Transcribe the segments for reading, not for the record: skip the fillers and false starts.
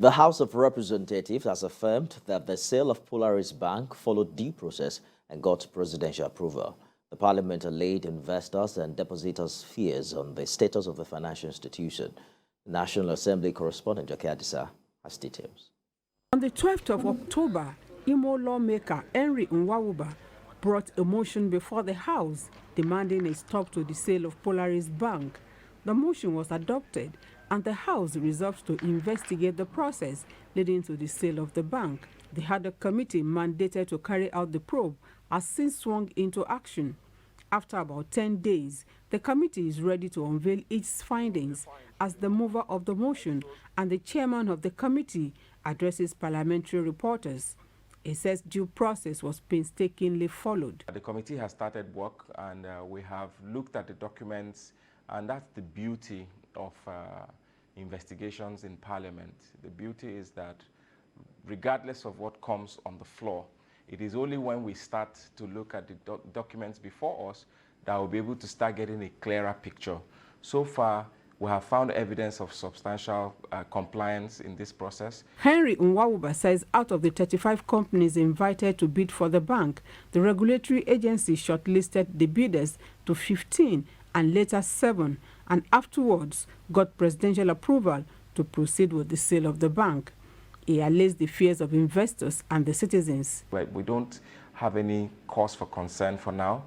The House of Representatives has affirmed that the sale of Polaris Bank followed due process and got presidential approval. The parliament allayed investors and depositors' fears on the status of the financial institution. The National Assembly correspondent Jake Adisa has details. On the 12th of October, Imo lawmaker Henry Nwawuba brought a motion before the House demanding a stop to the sale of Polaris Bank. The motion was adopted, and the House resolved to investigate the process leading to the sale of the bank. The ad hoc committee mandated to carry out the probe has since swung into action. After about 10 days, the committee is ready to unveil its findings as the mover of the motion and the chairman of the committee addresses parliamentary reporters. It says due process was painstakingly followed. The committee has started work, and we have looked at the documents, and that's the beauty of investigations in Parliament. The beauty is that regardless of what comes on the floor, it is only when we start to look at the documents before us that we'll be able to start getting a clearer picture. So far, we have found evidence of substantial compliance in this process. Henry Nwawuba says out of the 35 companies invited to bid for the bank, the regulatory agency shortlisted the bidders to 15 and later 7, and afterwards got presidential approval to proceed with the sale of the bank. He allays the fears of investors and the citizens. We don't have any cause for concern for now.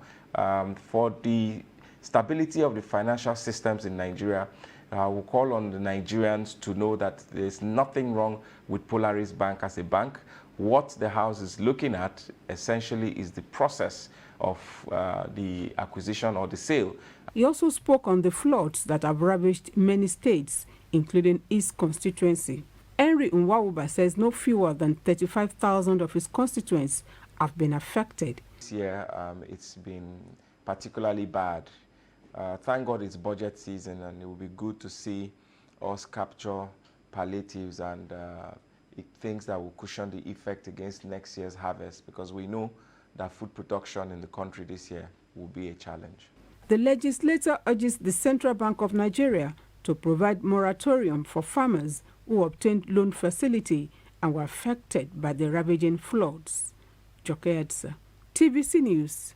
For the stability of the financial systems in Nigeria, we'll call on the Nigerians to know that there's nothing wrong with Polaris Bank as a bank. What the House is looking at essentially is the process of the acquisition or the sale. He also spoke on the floods that have ravaged many states, including his constituency. Henry Nwawuba says no fewer than 35,000 of his constituents have been affected. This year, it's been particularly bad. Thank God it's budget season, and it will be good to see us capture palliatives and things that will cushion the effect against next year's harvest, because we know that food production in the country this year will be a challenge. The legislator urges the Central Bank of Nigeria to provide moratorium for farmers who obtained loan facility and were affected by the ravaging floods. Joke Edsa, TVC News,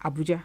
Abuja.